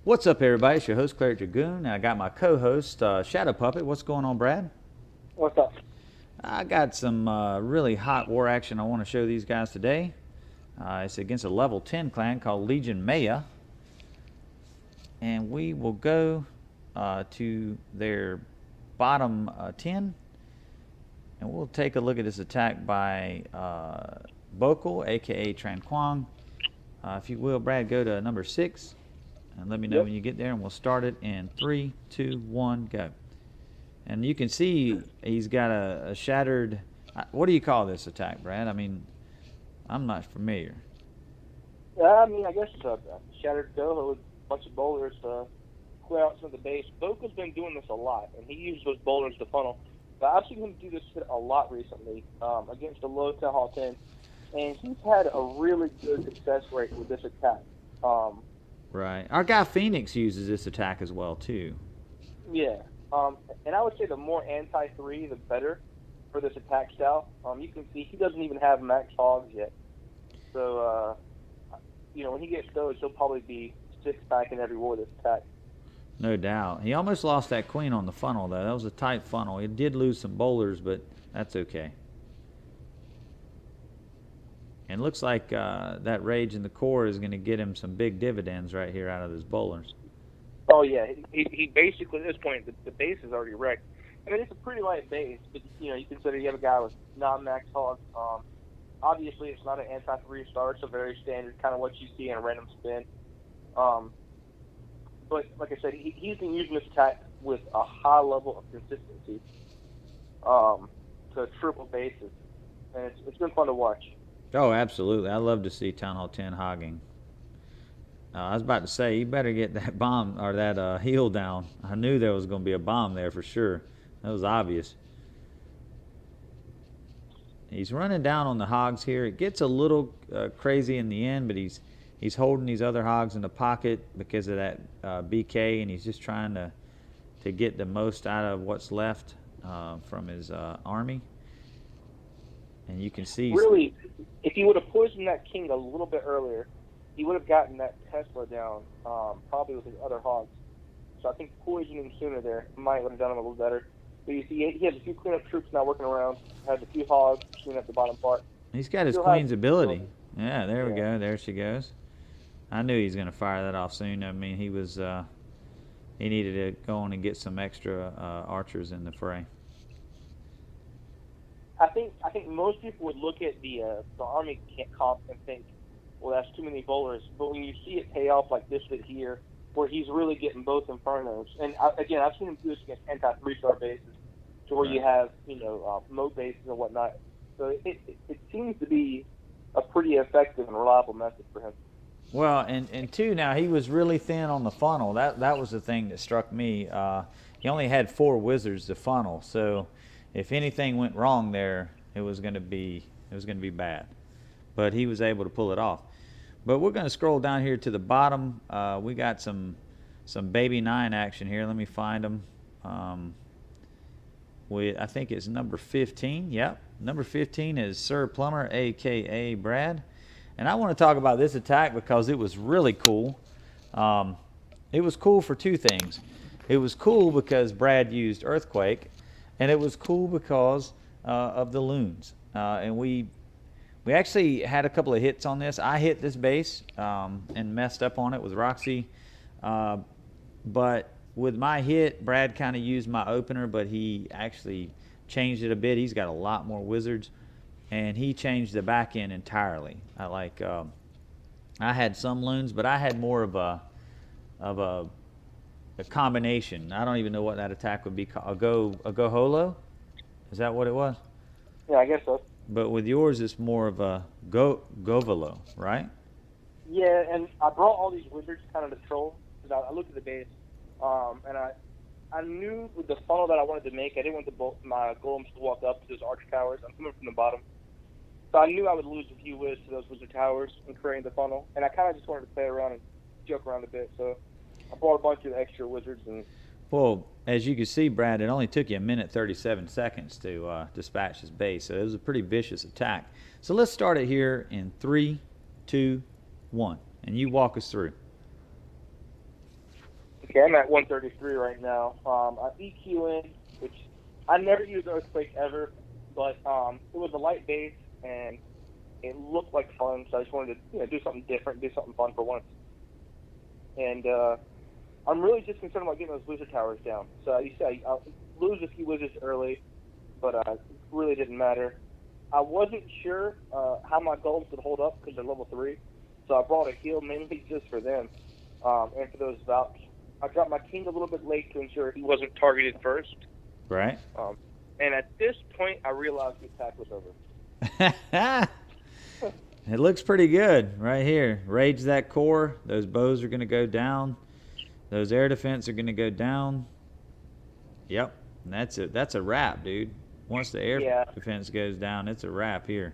What's up, everybody? It's your host, Cleric Dragoon, and I got my co-host, Shadow Puppet. What's going on, Brad? What's up? I got some really hot war action I want to show these guys today. It's against a level 10 clan called Legion Maya, and we will go to their bottom 10, and we'll take a look at this attack by Bokal, aka Tran Quang. If you will, Brad, go to number 6. And let me know when you get there, and we'll start it in 3, 2, 1, go. And you can see he's got a shattered. What do you call this attack, Brad? I mean, I'm not familiar. I guess it's a shattered dough with a bunch of boulders to clear out some of the base. Boka's been doing this a lot, and he uses those boulders to funnel. But I've seen him do this a lot recently against the low Town Hall 10, and he's had a really good success rate with this attack. Right. Our guy Phoenix uses this attack as well, too. Yeah. And I would say the more anti-3, the better for this attack style. You can see he doesn't even have max hogs yet. So, when he gets those, he'll probably be 6-pack in every war this attack. No doubt. He almost lost that queen on the funnel, though. That was a tight funnel. He did lose some bowlers, but that's okay. And looks like that rage in the core is going to get him some big dividends right here out of his bowlers. Oh, yeah. He basically, at this point, the base is already wrecked. I mean, it's a pretty light base, but, you consider you have a guy with non-max hogs. Obviously, it's not an anti-3 star. It's a very standard, kind of what you see in a random spin. But, like I said, he's been using this attack with a high level of consistency to triple bases. And it's been fun to watch. Oh, absolutely. I love to see Town Hall 10 hogging. I was about to say, you better get that bomb or that heel down. I knew there was going to be a bomb there for sure. That was obvious. He's running down on the hogs here. It gets a little crazy in the end, but he's holding these other hogs in the pocket because of that BK, and he's just trying to get the most out of what's left from his army. And you can see... Really, if he would have poisoned that king a little bit earlier, he would have gotten that Tesla down, probably with his other hogs. So I think poisoning sooner there might have done him a little better. But you see, he has a few cleanup troops now working around, has a few hogs cleaning up the bottom part. He's got his queen's ability. Yeah, there we go. There she goes. I knew he was going to fire that off soon. I mean, he needed to go on and get some extra archers in the fray. I think most people would look at the army comp and think, well, that's too many bowlers. But when you see it pay off like this bit here, where he's really getting both Infernos, and again, I've seen him do this against anti-3-star bases, to where you have mode bases and whatnot. So it seems to be a pretty effective and reliable method for him. Well, and two, now he was really thin on the funnel. That was the thing that struck me. He only had 4 wizards to funnel, so if anything went wrong there, it was going to be bad. But he was able to pull it off. But we're going to scroll down here to the bottom. We got some baby 9 action here. Let me find them. I think it's number 15. Yep, number 15 is Sir Plumber, aka Brad. And I want to talk about this attack because it was really cool. It was cool for 2 things. It was cool because Brad used Earthquake, and it was cool because of the loons. And we actually had a couple of hits on this. I hit this base and messed up on it with Roxy. But with my hit, Brad kind of used my opener, but he actually changed it a bit. He's got a lot more wizards, and he changed the back end entirely. I had some loons, but I had more of a combination. I don't even know what that attack would be called. A go holo? Is that what it was? Yeah, I guess so. But with yours, it's more of a govolo, right? Yeah, and I brought all these wizards kind of to troll, because I looked at the base, and I knew with the funnel that I wanted to make, I didn't want my golems to walk up to those arch towers. I'm coming from the bottom. So I knew I would lose a few wiz to those wizard towers in creating the funnel, and I kind of just wanted to play around and joke around a bit. So I brought a bunch of extra wizards. And well, as you can see, Brad, it only took you a minute 37 seconds to dispatch his base, so it was a pretty vicious attack. So let's start it here in 3, 2, 1, and you walk us through. Okay, I'm at 133 right now. I'm EQing, which I never used Earthquake ever, but it was a light base, and it looked like fun, so I just wanted to do something different, do something fun for once. And I'm really just concerned about getting those wizard towers down. So you see, I lose a few wizards early, but it really didn't matter. I wasn't sure how my golems would hold up because they're level 3, so I brought a heal mainly just for them and for those Valks. I dropped my king a little bit late to ensure he wasn't targeted first. Right. And at this point, I realized the attack was over. It looks pretty good right here. Rage that core. Those bows are going to go down. Those air defense are going to go down. Yep. And that's it. That's a wrap, dude. Once the air defense goes down, it's a wrap here.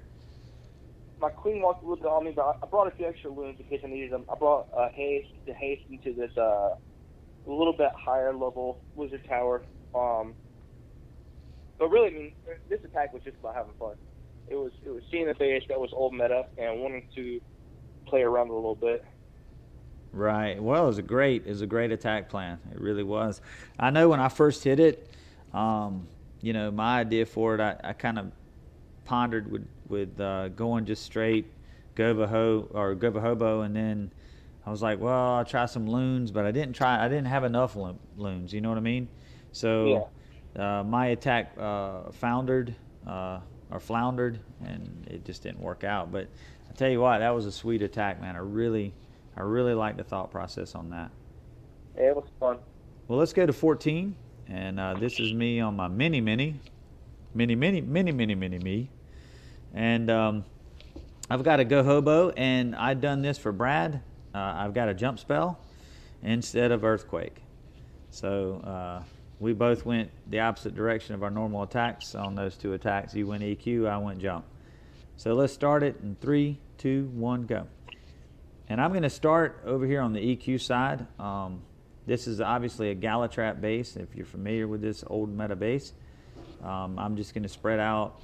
My queen walked a little bit on me, but I brought a few extra loons in case I needed them. I brought haste to hasten to this a little bit higher level wizard tower. But really, I mean, this attack was just about having fun. It was seeing the base that was old meta and wanting to play around a little bit. Right. Well, it was a great attack plan. It really was. I know when I first hit it, my idea for it, I kind of pondered with going just straight Govahobo, and then I was like, well, I'll try some loons, but I didn't have enough loons. You know what I mean? So my attack floundered, and it just didn't work out. But I tell you what, that was a sweet attack, man. I really like the thought process on that. Yeah, it was fun. Well, let's go to 14, and this is me on my mini, and I've got a Go Hobo, and I've done this for Brad. I've got a jump spell instead of Earthquake, so we both went the opposite direction of our normal attacks on those two attacks. You went EQ, I went jump. So let's start it in 3, 2, 1, go. And I'm going to start over here on the EQ side. This is obviously a Galatrap base, if you're familiar with this old meta base. I'm just going to spread out,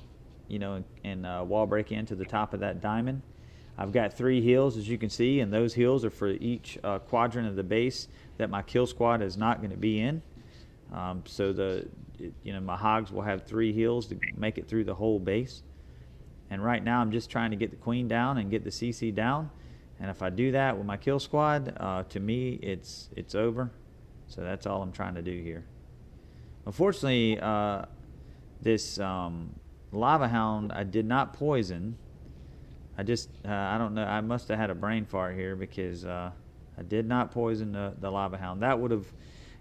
and wall break into the top of that diamond. I've got 3 heals, as you can see, and those heals are for each quadrant of the base that my kill squad is not going to be in. So my hogs will have 3 heals to make it through the whole base. And right now I'm just trying to get the queen down and get the CC down. And if I do that with my kill squad, to me it's over. So that's all I'm trying to do here. Unfortunately, this lava hound I did not poison. I don't know, I must have had a brain fart here because I did not poison the lava hound. That would have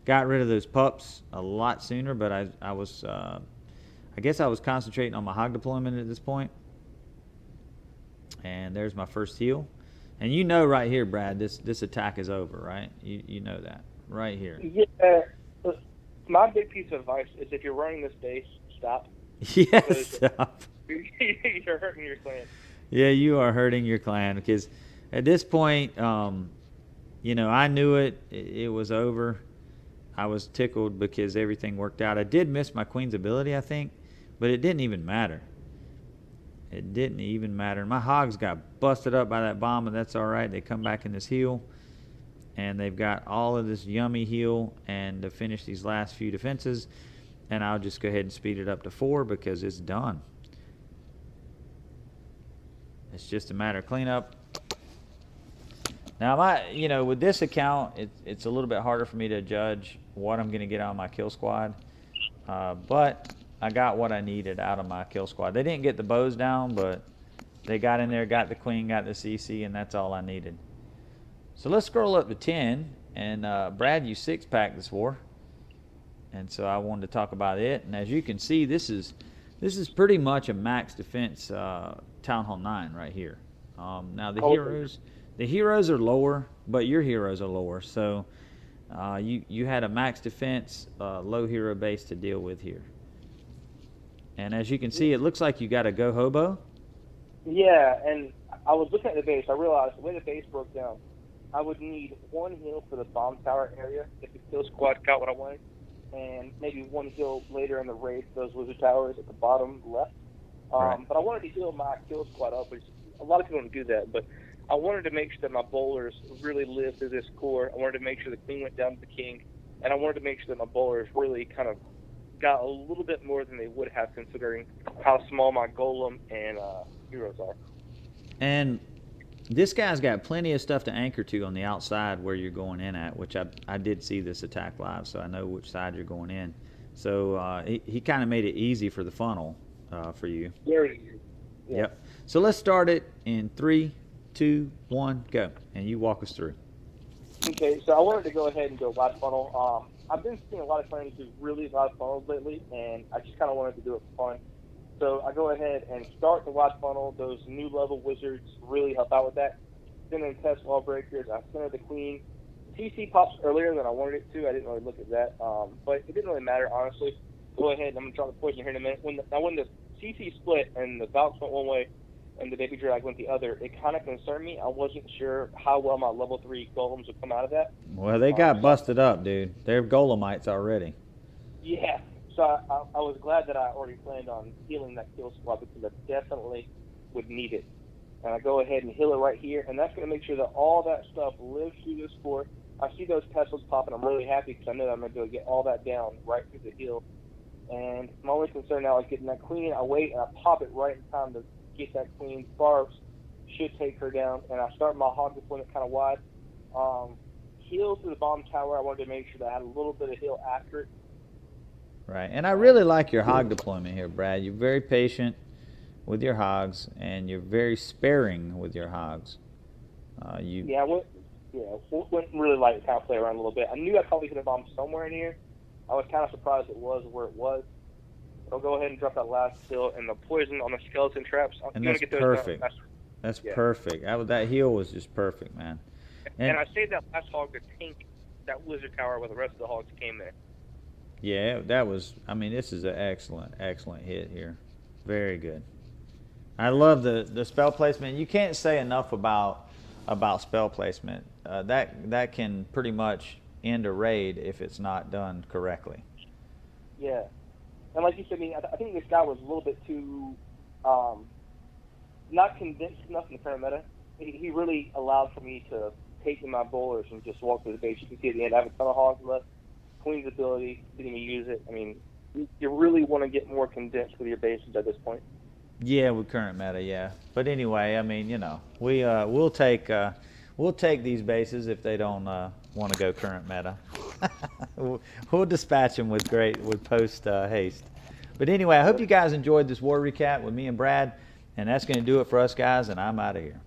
got rid of those pups a lot sooner, but I guess I was concentrating on my hog deployment at this point. And there's my first heal. And right here, Brad, this attack is over, right? You know that right here. Yeah. My big piece of advice is if you're running this base, stop. Yes, stop. You're hurting your clan. Yeah, you are hurting your clan because at this point, I knew it was over. I was tickled because everything worked out. I did miss my queen's ability, I think, but it didn't even matter. It didn't even matter. My hogs got busted up by that bomb, and that's all right. They come back in this heal, and they've got all of this yummy heal and to finish these last few defenses. And I'll just go ahead and speed it up to 4 because it's done. It's just a matter of cleanup. Now, with this account, it's a little bit harder for me to judge what I'm going to get out of my kill squad. But I got what I needed out of my kill squad. They didn't get the bows down, but they got in there, got the queen, got the CC, and that's all I needed. So let's scroll up to 10. And Brad, you 6-packed this war. And so I wanted to talk about it. And as you can see, this is pretty much a max defense Town Hall 9 right here. Now the heroes are lower, but your heroes are lower. So you had a max defense low hero base to deal with here. And as you can see, it looks like you got a Go Hobo. Yeah, and I was looking at the base. I realized the way the base broke down, I would need 1 heal for the bomb tower area if the kill squad got what I wanted, and maybe 1 heal later in the raid for those wizard towers at the bottom left. Right. But I wanted to heal my kill squad up, which a lot of people don't do that. But I wanted to make sure that my bowlers really lived through this core. I wanted to make sure the queen went down to the king, and I wanted to make sure that my bowlers really kind of got a little bit more than they would have, considering how small my golem and heroes are. And this guy's got plenty of stuff to anchor to on the outside where you're going in at, which I did see this attack live, so I know which side you're going in. So he kind of made it easy for the funnel for you. Very easy. Yeah. Yep. So let's start it in 3, 2, 1, go. And you walk us through. Okay, so I wanted to go ahead and go wide funnel. I've been seeing a lot of players do really wide funnels lately, and I just kind of wanted to do it for fun. So I go ahead and start the wide funnel. Those new level wizards really help out with that. Then in test wall breakers, I center the queen. TC pops earlier than I wanted it to. I didn't really look at that, but it didn't really matter, honestly. Go ahead, I'm going to drop the poison here in a minute. When the CC split and the Valks went one way and the Baby Drag went the other, it kind of concerned me. I wasn't sure how well my level 3 golems would come out of that. Well, they got busted up, dude. They're golemites already. Yeah, so I was glad that I already planned on healing that kill squad because I definitely would need it. And I go ahead and heal it right here, and that's going to make sure that all that stuff lives through this fort. I see those pestles popping. I'm really happy because I know that I'm going to be able to get all that down right through the heal. And my only concern now is getting that queen. I wait and I pop it right in time to get that queen. Barbs should take her down, and I start my hog deployment kind of wide. Heal to the bomb tower. I wanted to make sure that I had a little bit of heal after it. Right, and I really like your hog deployment here, Brad. You're very patient with your hogs, and you're very sparing with your hogs. I went really light to kind of play around a little bit. I knew I probably could have bombed somewhere in here. I was kind of surprised it was where it was. I'll go ahead and drop that last kill and the poison on the skeleton traps. And that's perfect. That's perfect. That heal was just perfect, man. And I saved that last hog to tank that wizard tower where the rest of the hogs came there. Yeah, that was, I mean, this is an excellent hit here. Very good. I love the spell placement. You can't say enough about spell placement. That can pretty much end a raid if it's not done correctly. Yeah. And like you said, I think this guy was a little bit too not convinced enough in the current meta. He really allowed for me to take in my bowlers and just walk through the base. You can see at the end I have a ton of hogs left. Queen's ability, didn't even use it. I mean, you really want to get more condensed with your bases at this point. Yeah, with current meta, yeah. But anyway, I mean, we'll take these bases if they don't want to go current meta. We'll dispatch them with post haste. But anyway, I hope you guys enjoyed this war recap with me and Brad, and that's going to do it for us guys, and I'm out of here.